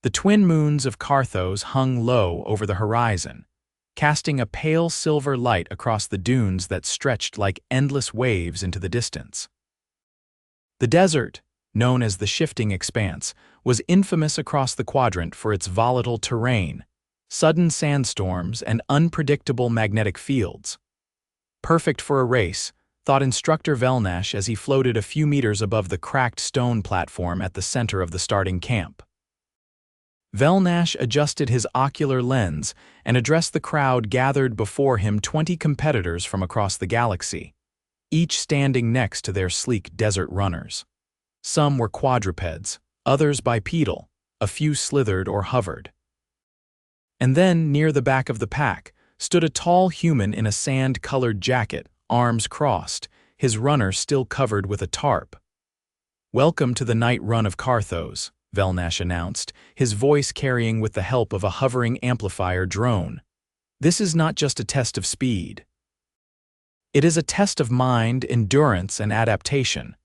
The twin moons of Karthos hung low over the horizon, casting a pale silver light across the dunes that stretched like endless waves into the distance. The desert, known as the Shifting Expanse, was infamous across the quadrant for its volatile terrain, sudden sandstorms, and unpredictable magnetic fields. Perfect for a race, thought instructor Velnash as he floated a few meters above the cracked stone platform at the center of the starting camp. Velnash adjusted his ocular lens and addressed the crowd gathered before him, 20 competitors from across the galaxy, each standing next to their sleek desert runners. Some were quadrupeds, others bipedal, a few slithered or hovered. And then, near the back of the pack, stood a tall human in a sand-colored jacket, arms crossed, his runner still covered with a tarp. "Welcome to the Night Run of Karthos," Velnash announced, his voice carrying with the help of a hovering amplifier drone. "This is not just a test of speed. It is a test of mind, endurance, and adaptation.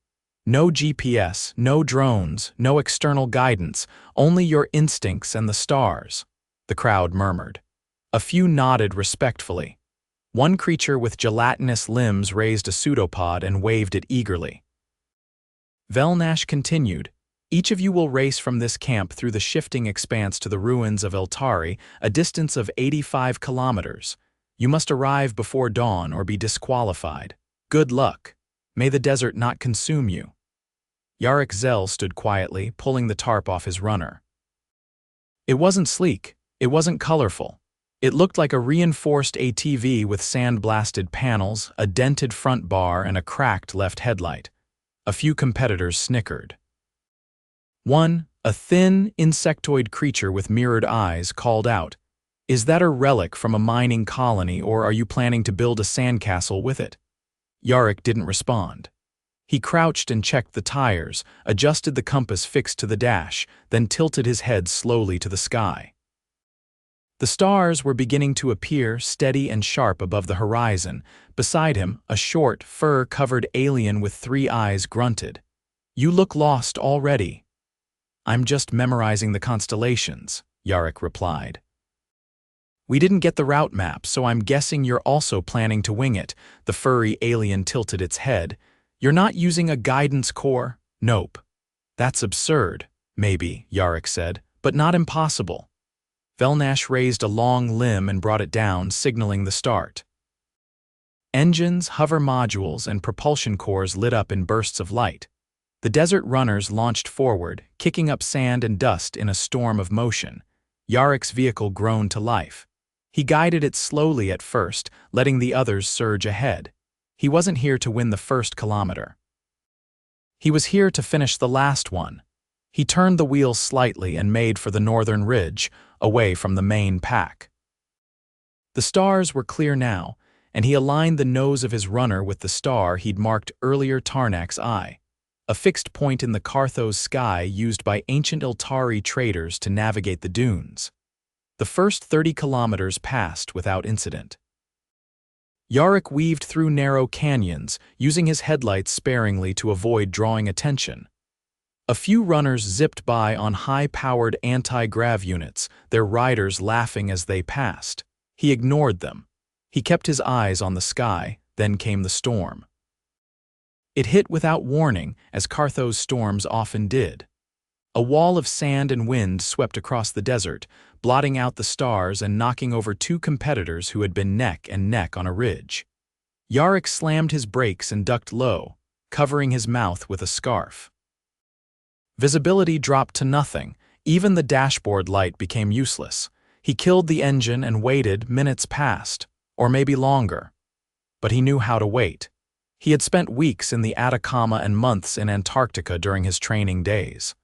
No GPS, no drones, no external guidance, only your instincts and the stars," the crowd murmured. A few nodded respectfully. One creature with gelatinous limbs raised a pseudopod and waved it eagerly. Velnash continued, "Each of you will race from this camp through the Shifting Expanse to the ruins of Eltari, a distance of 85 kilometers. You must arrive before dawn or be disqualified. Good luck. May the desert not consume you." Yarik Zell stood quietly, pulling the tarp off his runner. It wasn't sleek, it wasn't colorful. It looked like a reinforced ATV with sand-blasted panels, a dented front bar, and a cracked left headlight. A few competitors snickered. One, a thin, insectoid creature with mirrored eyes, called out, "Is that a relic from a mining colony, or are you planning to build a sandcastle with it?" Yarik didn't respond. He crouched and checked the tires, adjusted the compass fixed to the dash, then tilted his head slowly to the sky. The stars were beginning to appear, steady and sharp above the horizon. Beside him, a short, fur-covered alien with 3 eyes grunted. "You look lost already." "I'm just memorizing the constellations," Yarik replied. "We didn't get the route map, so I'm guessing you're also planning to wing it." The furry alien tilted its head. "You're not using a guidance core?" "Nope." "That's absurd." "Maybe," Yarik said, "but not impossible." Velnash raised a long limb and brought it down, signaling the start. Engines, hover modules, and propulsion cores lit up in bursts of light. The desert runners launched forward, kicking up sand and dust in a storm of motion. Yarik's vehicle groaned to life. He guided it slowly at first, letting the others surge ahead. He wasn't here to win the first kilometer. He was here to finish the last one. He turned the wheel slightly and made for the northern ridge, away from the main pack. The stars were clear now, and he aligned the nose of his runner with the star he'd marked earlier, Tarnak's Eye, a fixed point in the Karthos sky used by ancient Eltari traders to navigate the dunes. The first 30 kilometers passed without incident. Yarik weaved through narrow canyons, using his headlights sparingly to avoid drawing attention. A few runners zipped by on high-powered anti-grav units, their riders laughing as they passed. He ignored them. He kept his eyes on the sky, then came the storm. It hit without warning, as Karthos storms often did. A wall of sand and wind swept across the desert, blotting out the stars and knocking over 2 competitors who had been neck and neck on a ridge. Yarik slammed his brakes and ducked low, covering his mouth with a scarf. Visibility dropped to nothing. Even the dashboard light became useless. He killed the engine and waited. Minutes passed, or maybe longer. But he knew how to wait. He had spent weeks in the Atacama and months in Antarctica during his training days.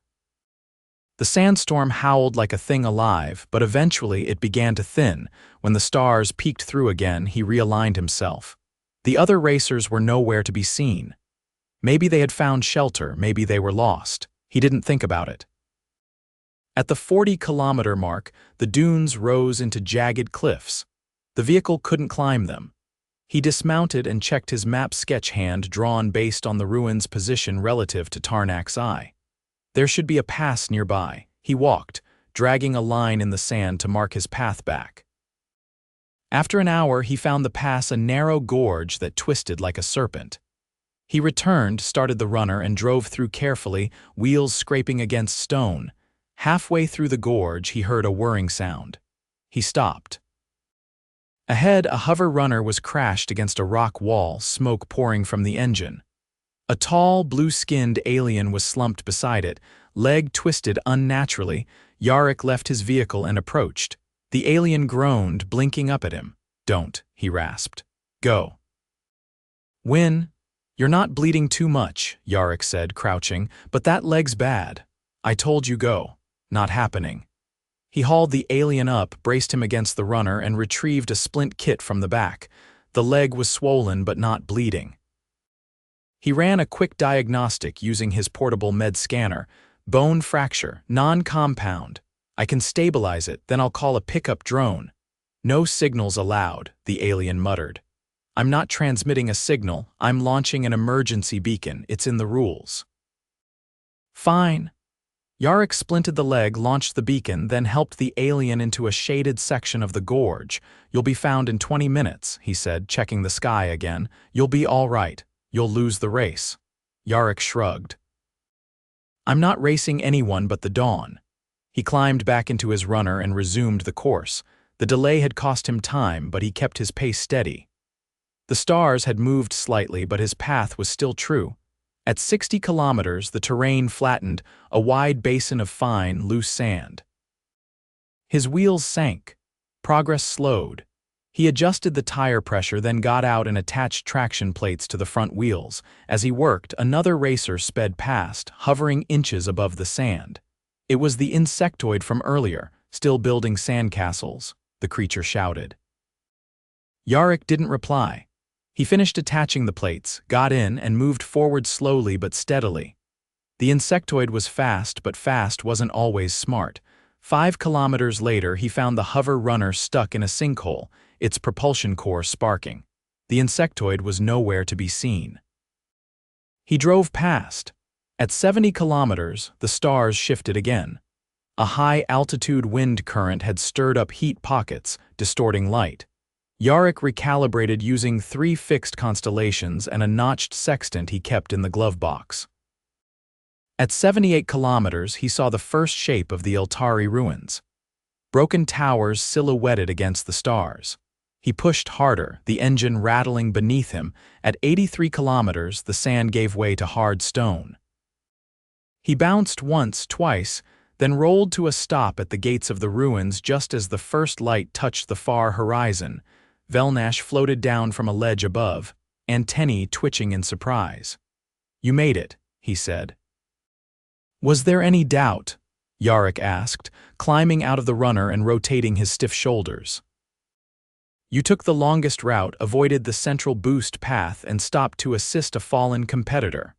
The sandstorm howled like a thing alive, but eventually it began to thin. When the stars peeked through again, he realigned himself. The other racers were nowhere to be seen. Maybe they had found shelter, maybe they were lost. He didn't think about it. At the 40-kilometer mark, the dunes rose into jagged cliffs. The vehicle couldn't climb them. He dismounted and checked his map sketch hand drawn based on the ruin's position relative to Tarnak's Eye. There should be a pass nearby. He walked, dragging a line in the sand to mark his path back. After an hour, he found the pass a narrow gorge that twisted like a serpent. He returned, started the runner, and drove through carefully, wheels scraping against stone. Halfway through the gorge, he heard a whirring sound. He stopped. Ahead, a hover runner was crashed against a rock wall, smoke pouring from the engine. A tall, blue-skinned alien was slumped beside it, leg twisted unnaturally. Yarik left his vehicle and approached. The alien groaned, blinking up at him. "Don't," he rasped. "Go." "Win. You're not bleeding too much," Yarik said, crouching, "but that leg's bad. I told you go. Not happening." He hauled the alien up, braced him against the runner, and retrieved a splint kit from the back. The leg was swollen but not bleeding. He ran a quick diagnostic using his portable med scanner. "Bone fracture, non-compound. I can stabilize it, then I'll call a pickup drone." "No signals allowed," the alien muttered. "I'm not transmitting a signal, I'm launching an emergency beacon. It's in the rules." "Fine." Yarik splinted the leg, launched the beacon, then helped the alien into a shaded section of the gorge. "You'll be found in 20 minutes, he said, checking the sky again. "You'll be all right. You'll lose the race." Yarik shrugged. "I'm not racing anyone but the dawn." He climbed back into his runner and resumed the course. The delay had cost him time, but he kept his pace steady. The stars had moved slightly, but his path was still true. At 60 kilometers, the terrain flattened, a wide basin of fine, loose sand. His wheels sank. Progress slowed. He adjusted the tire pressure, then got out and attached traction plates to the front wheels. As he worked, another racer sped past, hovering inches above the sand. It was the insectoid from earlier, still building sandcastles, the creature shouted. Yarik didn't reply. He finished attaching the plates, got in, and moved forward slowly but steadily. The insectoid was fast, but fast wasn't always smart. 5 kilometers later, he found the hover runner stuck in a sinkhole, its propulsion core sparking. The insectoid was nowhere to be seen. He drove past. At 70 kilometers, the stars shifted again. A high-altitude wind current had stirred up heat pockets, distorting light. Yarik recalibrated using 3 fixed constellations and a notched sextant he kept in the glove box. At 78 kilometers, he saw the first shape of the Eltari ruins. Broken towers silhouetted against the stars. He pushed harder, the engine rattling beneath him. At 83 kilometers, the sand gave way to hard stone. He bounced once, twice, then rolled to a stop at the gates of the ruins just as the first light touched the far horizon. Velnash floated down from a ledge above, antennae twitching in surprise. "You made it," he said. "Was there any doubt?" Yarik asked, climbing out of the runner and rotating his stiff shoulders. "You took the longest route, avoided the central boost path, and stopped to assist a fallen competitor.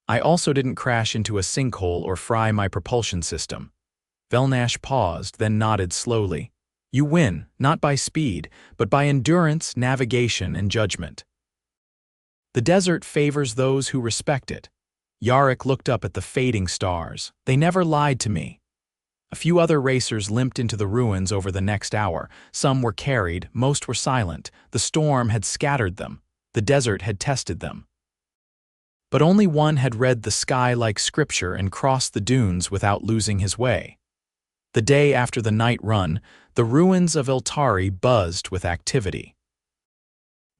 I also didn't crash into a sinkhole or fry my propulsion system." Velnash paused, then nodded slowly. "You win, not by speed, but by endurance, navigation, and judgment. The desert favors those who respect it." Yarik looked up at the fading stars. "They never lied to me." A few other racers limped into the ruins over the next hour. Some were carried, most were silent. The storm had scattered them. The desert had tested them. But only one had read the sky like scripture and crossed the dunes without losing his way. The day after the night run, the ruins of Eltari buzzed with activity.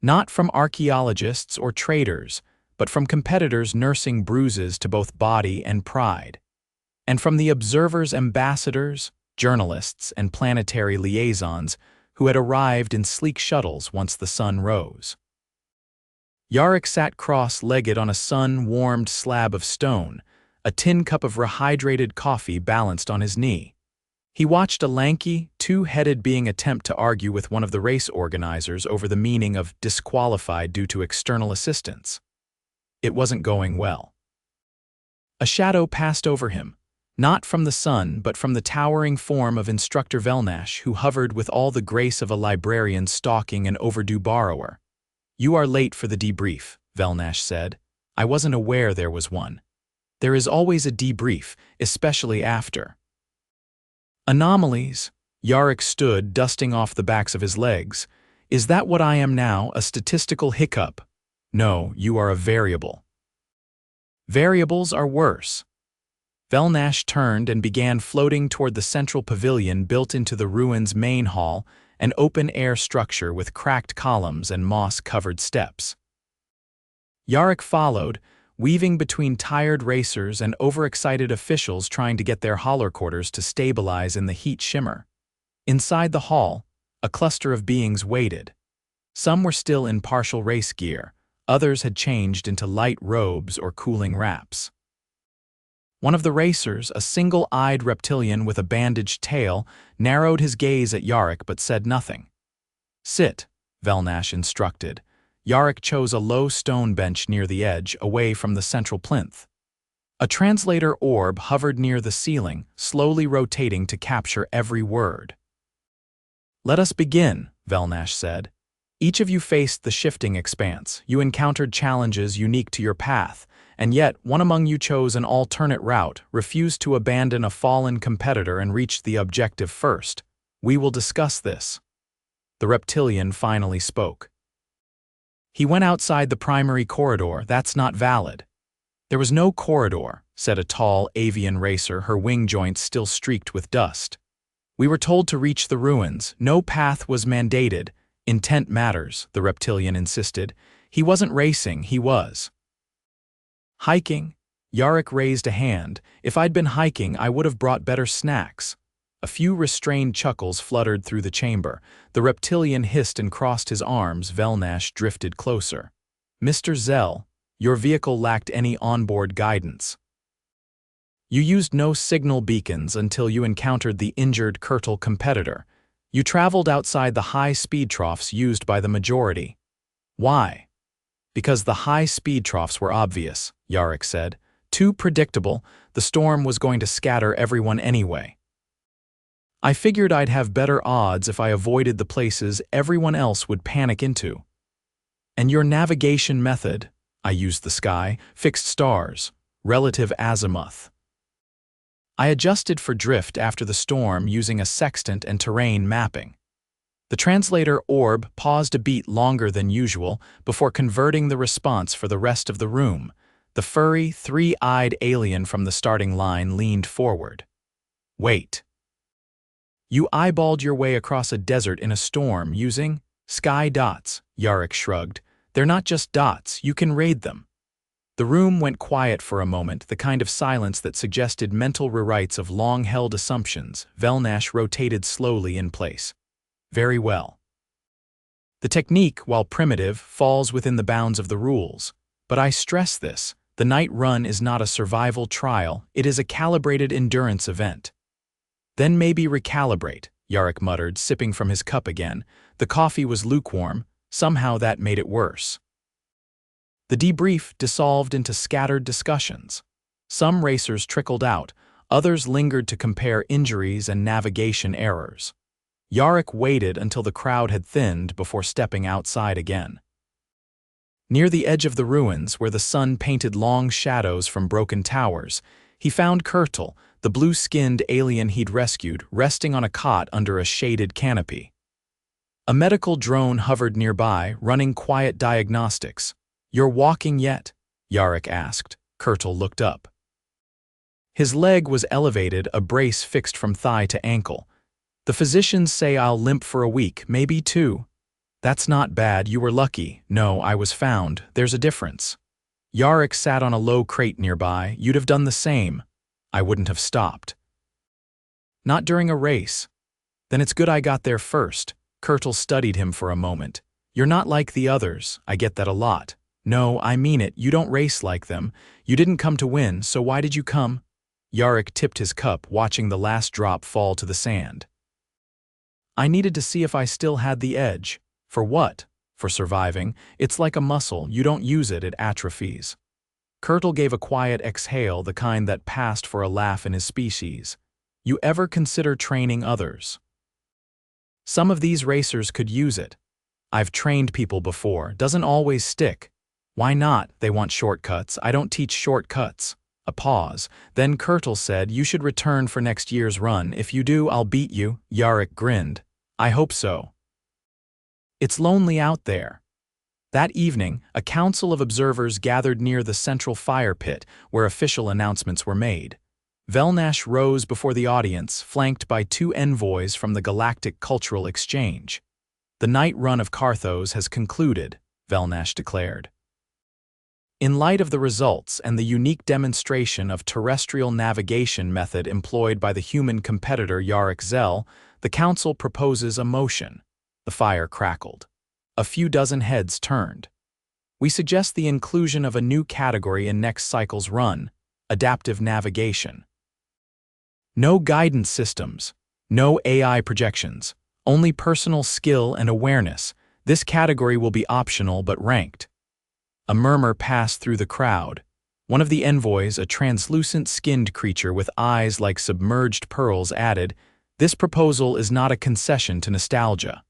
Not from archaeologists or traders, but from competitors nursing bruises to both body and pride. And from the observers' ambassadors, journalists, and planetary liaisons who had arrived in sleek shuttles once the sun rose. Yarik sat cross-legged on a sun-warmed slab of stone, a tin cup of rehydrated coffee balanced on his knee. He watched a lanky, two-headed being attempt to argue with one of the race organizers over the meaning of disqualified due to external assistance. It wasn't going well. A shadow passed over him, not from the sun, but from the towering form of Instructor Velnash, who hovered with all the grace of a librarian stalking an overdue borrower. "You are late for the debrief," Velnash said. "I wasn't aware there was one. There is always a debrief, especially after." Anomalies. Yarik stood, dusting off the backs of his legs. Is that what I am now, a statistical hiccup? No, you are a variable. Variables are worse. Velnash turned and began floating toward the central pavilion built into the ruin's main hall, an open-air structure with cracked columns and moss-covered steps. Yarik followed, weaving between tired racers and overexcited officials trying to get their holoquarters to stabilize in the heat shimmer. Inside the hall, a cluster of beings waited. Some were still in partial race gear, others had changed into light robes or cooling wraps. One of the racers, a single-eyed reptilian with a bandaged tail, narrowed his gaze at Yarik but said nothing. Sit, Velnash instructed. Yarik chose a low stone bench near the edge, away from the central plinth. A translator orb hovered near the ceiling, slowly rotating to capture every word. Let us begin, Velnash said. Each of you faced the Shifting Expanse. You encountered challenges unique to your path, and yet one among you chose an alternate route, refused to abandon a fallen competitor and reached the objective first. We will discuss this. The reptilian finally spoke. He went outside the primary corridor. That's not valid. There was no corridor, said a tall avian racer, her wing joints still streaked with dust. We were told to reach the ruins. No path was mandated. Intent matters, the reptilian insisted. He wasn't racing, he was hiking. Yarik raised a hand. If I'd been hiking, I would have brought better snacks. A few restrained chuckles fluttered through the chamber. The reptilian hissed and crossed his arms. Velnash drifted closer. Mr. Zell, your vehicle lacked any onboard guidance. You used no signal beacons until you encountered the injured Kurtle competitor. You traveled outside the high-speed troughs used by the majority. Why? Because the high-speed troughs were obvious, Yarik said. Too predictable, the storm was going to scatter everyone anyway. I figured I'd have better odds if I avoided the places everyone else would panic into. And your navigation method, I used the sky, fixed stars, relative azimuth. I adjusted for drift after the storm using a sextant and terrain mapping. The translator orb paused a beat longer than usual before converting the response for the rest of the room. The furry, three-eyed alien from the starting line leaned forward. Wait. You eyeballed your way across a desert in a storm using sky dots, Yarik shrugged. They're not just dots, you can raid them. The room went quiet for a moment, the kind of silence that suggested mental rewrites of long-held assumptions. Velnash rotated slowly in place. Very well. The technique, while primitive, falls within the bounds of the rules. But I stress this, the Night Run is not a survival trial, it is a calibrated endurance event. Then maybe recalibrate, Yarik muttered, sipping from his cup again. The coffee was lukewarm, somehow that made it worse. The debrief dissolved into scattered discussions. Some racers trickled out, others lingered to compare injuries and navigation errors. Yarik waited until the crowd had thinned before stepping outside again. Near the edge of the ruins, where the sun painted long shadows from broken towers, he found Kurtle, the blue-skinned alien he'd rescued, resting on a cot under a shaded canopy. A medical drone hovered nearby, running quiet diagnostics. You're walking yet? Yarik asked. Kurtle looked up. His leg was elevated, a brace fixed from thigh to ankle. The physicians say I'll limp for a week, maybe 2. That's not bad, you were lucky. No, I was found. There's a difference. Yarik sat on a low crate nearby. You'd have done the same. I wouldn't have stopped. Not during a race. Then it's good I got there first. Kurtle studied him for a moment. You're not like the others, I get that a lot. No, I mean it, you don't race like them. You didn't come to win, so why did you come? Yarik tipped his cup, watching the last drop fall to the sand. I needed to see if I still had the edge. For what? For surviving. It's like a muscle, you don't use it, it atrophies. Kurtle gave a quiet exhale, the kind that passed for a laugh in his species. You ever consider training others? Some of these racers could use it. I've trained people before, doesn't always stick. Why not? They want shortcuts. I don't teach shortcuts. A pause. Then Kurtle said, "You should return for next year's run. If you do, I'll beat you." Yarik grinned. "I hope so. It's lonely out there." That evening, a council of observers gathered near the central fire pit where official announcements were made. Velnash rose before the audience, flanked by two envoys from the Galactic Cultural Exchange. "The Night Run of Karthos has concluded," Velnash declared. In light of the results and the unique demonstration of terrestrial navigation method employed by the human competitor Yarik Zell, the council proposes a motion. The fire crackled. A few dozen heads turned. "We suggest the inclusion of a new category in next cycle's run: adaptive navigation. No guidance systems, no AI projections, only personal skill and awareness. This category will be optional but ranked." A murmur passed through the crowd. One of the envoys, a translucent-skinned creature with eyes like submerged pearls, added, "This proposal is not a concession to nostalgia.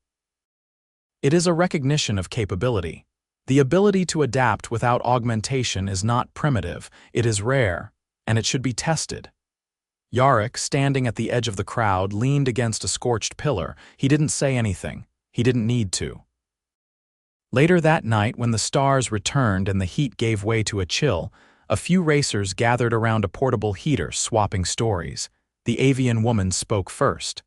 It is a recognition of capability. The ability to adapt without augmentation is not primitive, it is rare, and it should be tested." Yarik, standing at the edge of the crowd, leaned against a scorched pillar. He didn't say anything. He didn't need to. Later that night, when the stars returned and the heat gave way to a chill, a few racers gathered around a portable heater, swapping stories. The avian woman spoke first.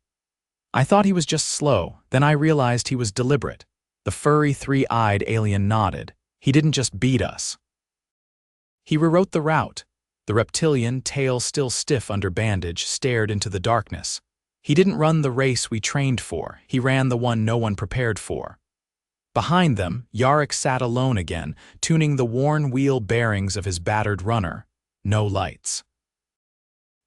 "I thought he was just slow, then I realized he was deliberate." The furry, three-eyed alien nodded. "He didn't just beat us. He rewrote the route." The reptilian, tail still stiff under bandage, stared into the darkness. "He didn't run the race we trained for. He ran the one no one prepared for." Behind them, Yarik sat alone again, tuning the worn wheel bearings of his battered runner. No lights.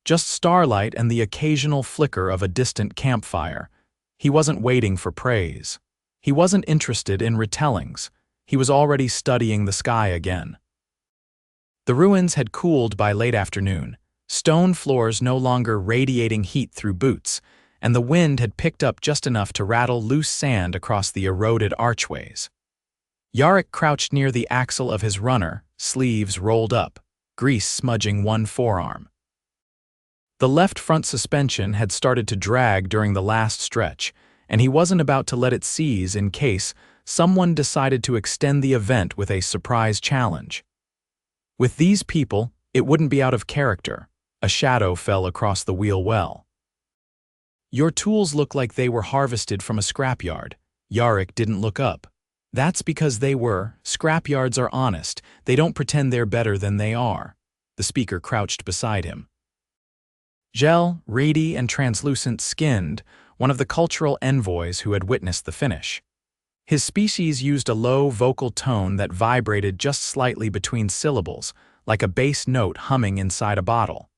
Just starlight and the occasional flicker of a distant campfire. He wasn't waiting for praise. He wasn't interested in retellings. He was already studying the sky again. The ruins had cooled by late afternoon, stone floors no longer radiating heat through boots, and the wind had picked up just enough to rattle loose sand across the eroded archways. Yarik crouched near the axle of his runner, sleeves rolled up, grease smudging one forearm. The left front suspension had started to drag during the last stretch, and he wasn't about to let it seize in case someone decided to extend the event with a surprise challenge. With these people, it wouldn't be out of character. A shadow fell across the wheel well. "Your tools look like they were harvested from a scrapyard." Yarik didn't look up. "That's because they were. Scrapyards are honest. They don't pretend they're better than they are." The speaker crouched beside him. Zell, reedy and translucent-skinned, one of the cultural envoys who had witnessed the finish. His species used a low vocal tone that vibrated just slightly between syllables, like a bass note humming inside a bottle.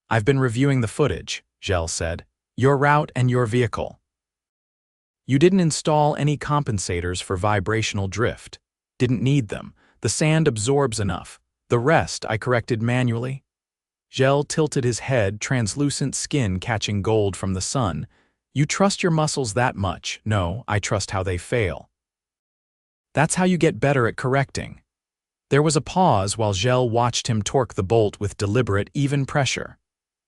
"I've been reviewing the footage," Zell said. "Your route and your vehicle. You didn't install any compensators for vibrational drift. Didn't need them. The sand absorbs enough. The rest I corrected manually." Zell tilted his head, translucent skin catching gold from the sun. "You trust your muscles that much?" "No, I trust how they fail." "That's how you get better at correcting." There was a pause while Zell watched him torque the bolt with deliberate, even pressure.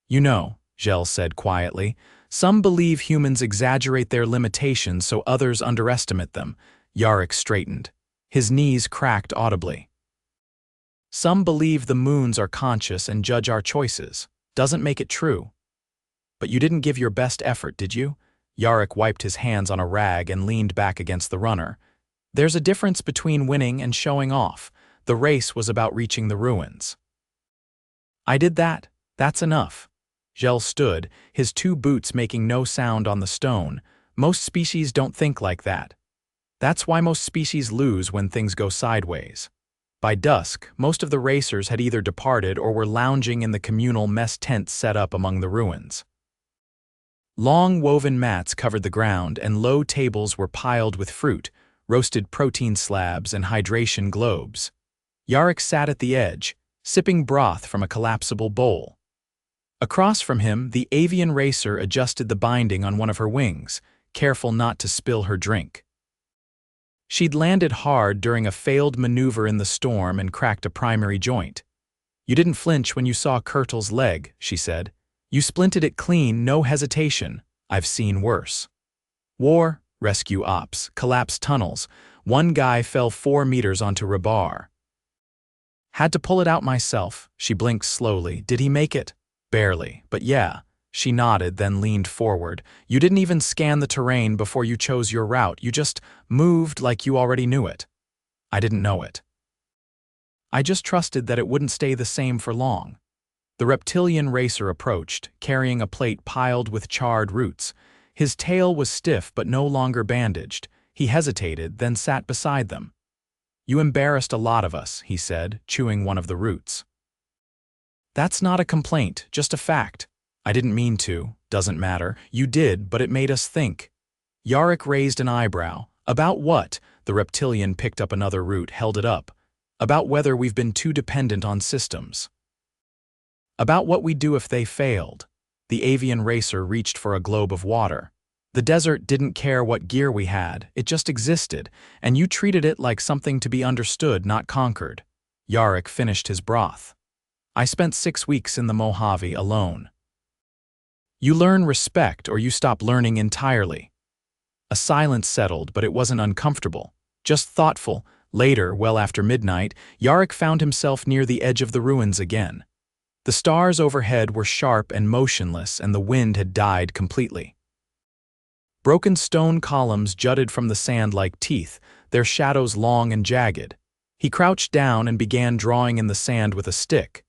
"You know," Zell said quietly, "some believe humans exaggerate their limitations so others underestimate them." Yarik straightened. His knees cracked audibly. "Some believe the moons are conscious and judge our choices. Doesn't make it true." "But you didn't give your best effort, did you?" Yarik wiped his hands on a rag and leaned back against the runner. "There's a difference between winning and showing off. The race was about reaching the ruins." "I did that. That's enough." Zell stood, his two boots making no sound on the stone. "Most species don't think like that. That's why most species lose when things go sideways." By dusk, most of the racers had either departed or were lounging in the communal mess tent set up among the ruins. Long woven mats covered the ground, and low tables were piled with fruit, roasted protein slabs, and hydration globes. Yarik sat at the edge, sipping broth from a collapsible bowl. Across from him, the avian racer adjusted the binding on one of her wings, careful not to spill her drink. She'd landed hard during a failed maneuver in the storm and cracked a primary joint. You didn't flinch when you saw Kurtl's leg, she said. You splinted it clean, no hesitation. I've seen worse. War, rescue ops, collapsed tunnels. One guy fell 4 meters onto rebar. Had to pull it out myself, she blinked slowly. Did he make it? Barely, but yeah. She nodded, then leaned forward. You didn't even scan the terrain before you chose your route. You just moved like you already knew it. I didn't know it. I just trusted that it wouldn't stay the same for long. The reptilian racer approached, carrying a plate piled with charred roots. His tail was stiff but no longer bandaged. He hesitated, then sat beside them. You embarrassed a lot of us, he said, chewing one of the roots. That's not a complaint, just a fact. I didn't mean to, doesn't matter. You did, but it made us think. Yarik raised an eyebrow. About what? The reptilian picked up another root, held it up. About whether we've been too dependent on systems. About what we'd do if they failed. The avian racer reached for a globe of water. The desert didn't care what gear we had, it just existed, and you treated it like something to be understood, not conquered. Yarik finished his broth. I spent 6 weeks in the Mojave alone. You learn respect or you stop learning entirely. A silence settled, but it wasn't uncomfortable, just thoughtful. Later, well after midnight, Yarik found himself near the edge of the ruins again. The stars overhead were sharp and motionless, and the wind had died completely. Broken stone columns jutted from the sand like teeth, their shadows long and jagged. He crouched down and began drawing in the sand with a stick.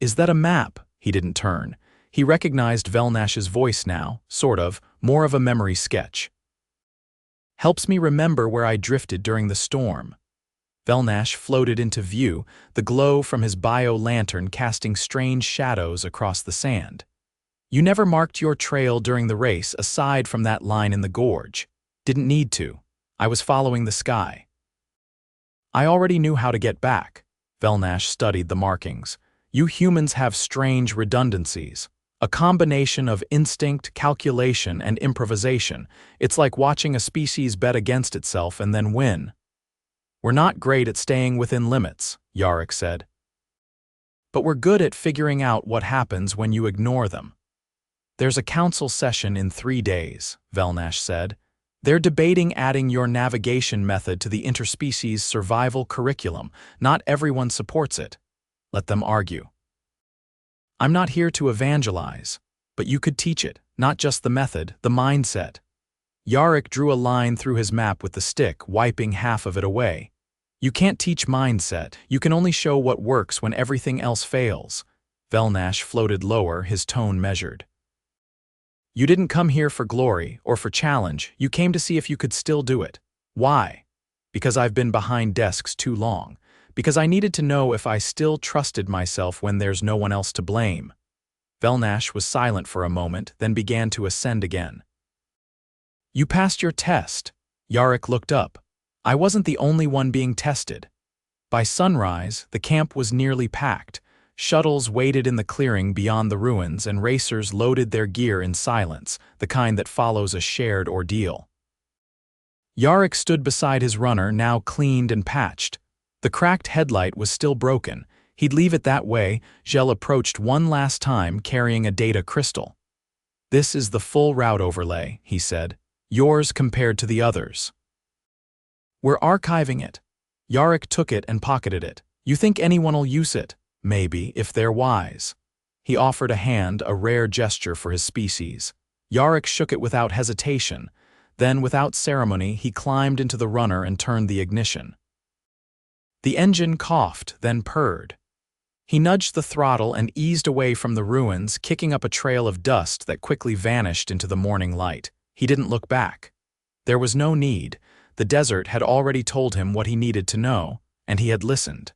Is that a map? He didn't turn. He recognized Velnash's voice now, sort of, more of a memory sketch. Helps me remember where I drifted during the storm. Velnash floated into view, the glow from his bio-lantern casting strange shadows across the sand. You never marked your trail during the race aside from that line in the gorge. Didn't need to. I was following the sky. I already knew how to get back. Velnash studied the markings. You humans have strange redundancies. A combination of instinct, calculation, and improvisation. It's like watching a species bet against itself and then win. We're not great at staying within limits, Yarik said. But we're good at figuring out what happens when you ignore them. There's a council session in 3 days, Velnash said. They're debating adding your navigation method to the interspecies survival curriculum. Not everyone supports it. Let them argue. I'm not here to evangelize, but you could teach it, not just the method, the mindset. Yarik drew a line through his map with the stick, wiping half of it away. You can't teach mindset, you can only show what works when everything else fails. Velnash floated lower, his tone measured. You didn't come here for glory or for challenge, you came to see if you could still do it. Why? Because I've been behind desks too long. Because I needed to know if I still trusted myself when there's no one else to blame. Velnash was silent for a moment, then began to ascend again. You passed your test. Yarik looked up. I wasn't the only one being tested. By sunrise, the camp was nearly packed. Shuttles waited in the clearing beyond the ruins, and racers loaded their gear in silence, the kind that follows a shared ordeal. Yarik stood beside his runner, now cleaned and patched. The cracked headlight was still broken. He'd leave it that way. Zell approached one last time, carrying a data crystal. This is the full route overlay, he said. Yours compared to the others. We're archiving it. Yarik took it and pocketed it. You think anyone'll use it? Maybe, if they're wise. He offered a hand, a rare gesture for his species. Yarik shook it without hesitation. Then, without ceremony, he climbed into the runner and turned the ignition. The engine coughed, then purred. He nudged the throttle and eased away from the ruins, kicking up a trail of dust that quickly vanished into the morning light. He didn't look back. There was no need. The desert had already told him what he needed to know, and he had listened.